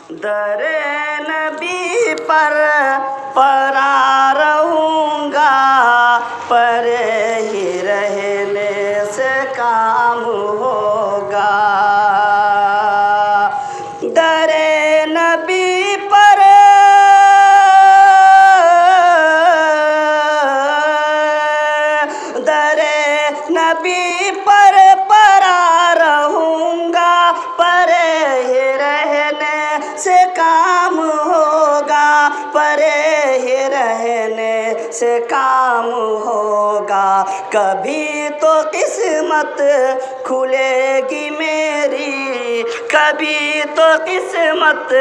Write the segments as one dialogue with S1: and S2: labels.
S1: در نبی پر پرا رہوں گا، پر ہی رہنے سے کام ہوگا۔ در نبی پر نبی پر پرا رہوں گا، پر ہی رہنے سے کام ہوگا، پر ہی رہنے سے کام ہوگا۔ کبھی تو قسمت کھلے گی میری، کبھی تو قسمت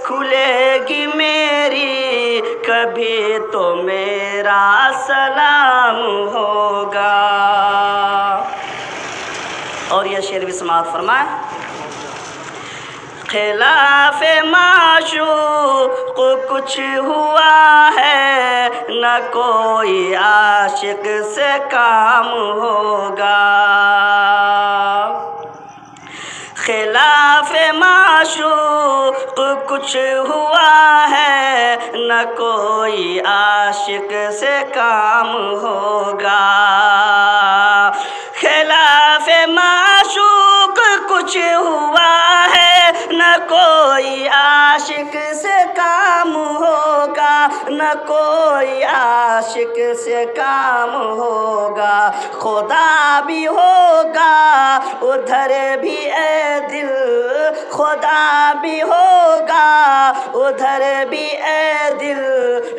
S1: کھلے گی میری، کبھی تو میرا سلام ہوگا۔ اور یہ شعر بھی سماعت فرمائیں۔ خلاف معشوق کچھ ہوا ہے، نہ کوئی عاشق سے کام ہوگا۔ خلاف معشوق کچھ ہوا ہے، نہ کوئی عاشق سے کام ہوگا۔ خلاف معشوق کچھ ہوا ہے، نہ کوئی عاشق سے کام ہوگا، نہ کوئی عاشق سے کام ہوگا۔ خدا بھی ہوگا ادھر بھی اے دل، خدا بھی ہوگا ادھر بھی اے دل،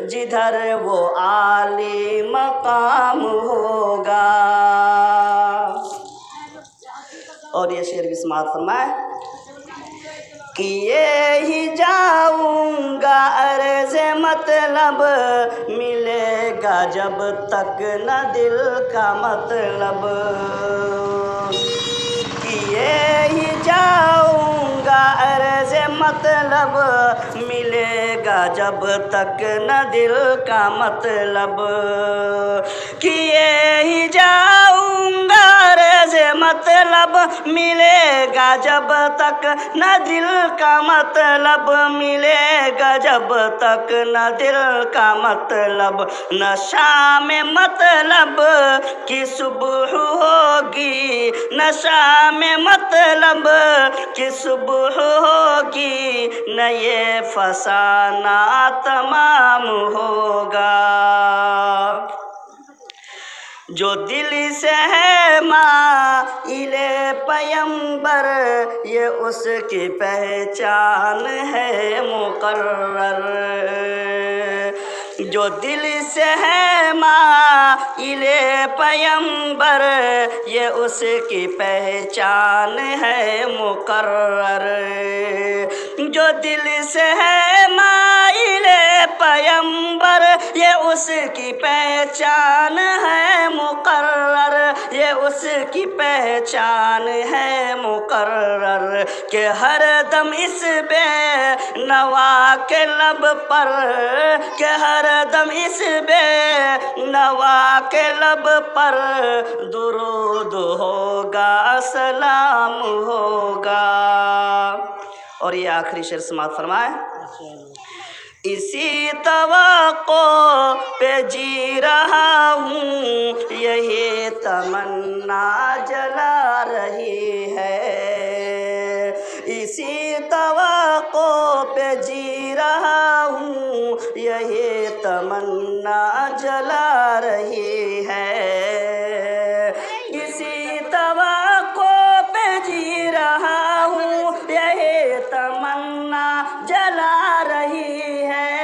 S1: جدھر وہ عالی مقام ہوگا۔ اور یہ شعر بھی سماعت فرمائے۔ کیے ہی جاؤں گا عرض مطلب، ملے گا جب تک نہ دل کا مطلب۔ کیے ہی جاؤں گا عرض مطلب، ملے گا جب تک نہ دل کا مطلب۔ کیے ہی جاؤں گا عرض مطلب، ملے گا جب تک نہ دل کا مطلب، ملے گا جب تک نہ دل کا مطلب۔ نہ شام مطلب کی صبح ہوگی، نہ شام مطلب کی صبح ہوگی، نہ یہ فسانہ تمام ہوگا۔ جو دل سے ہے مائل پیمبر، یہ اس کی پہچان ہے مقرر۔ جو دل سے ہے مائل پیمبر، یہ اس کی پہچان ہے مقرر۔ جو دل سے ہے مائل پیمبر، یہ اس کی پہچان ہے مقرر، یہ اس کی پہچان ہے مقرر۔ کہ ہر دم اس بے نوا کے لب پر، کہ ہر دم اس بے نوا کے لب پر درود ہوگا، سلام ہوگا۔ اور یہ آخری شعر سماعت فرمائیں۔ اسی توقع پہ جی رہا ہوں، یہی تمنا جلا رہی ہے۔ اسی توقع پہ جی رہا ہوں، یہی تمنا جلا رہی ہے۔ اسی توقع پہ جی رہا ہوں، یہی تمنا جلا رہی ہے،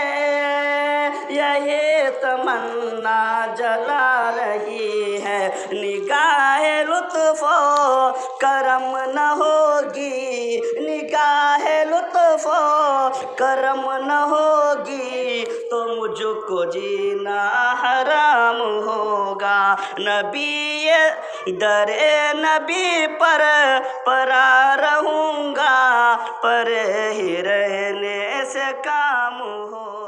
S1: یہی تمنا جلا رہی ہے۔ نگاہ لطف و کرم نہ ہوگی، نگاہ لطف و کرم نہ ہوگی، تو مجھ کو جینا حرام ہوگا۔ نبی در نبی پر پرا رہوں گا، پر ہی رہنے سے کام ہو۔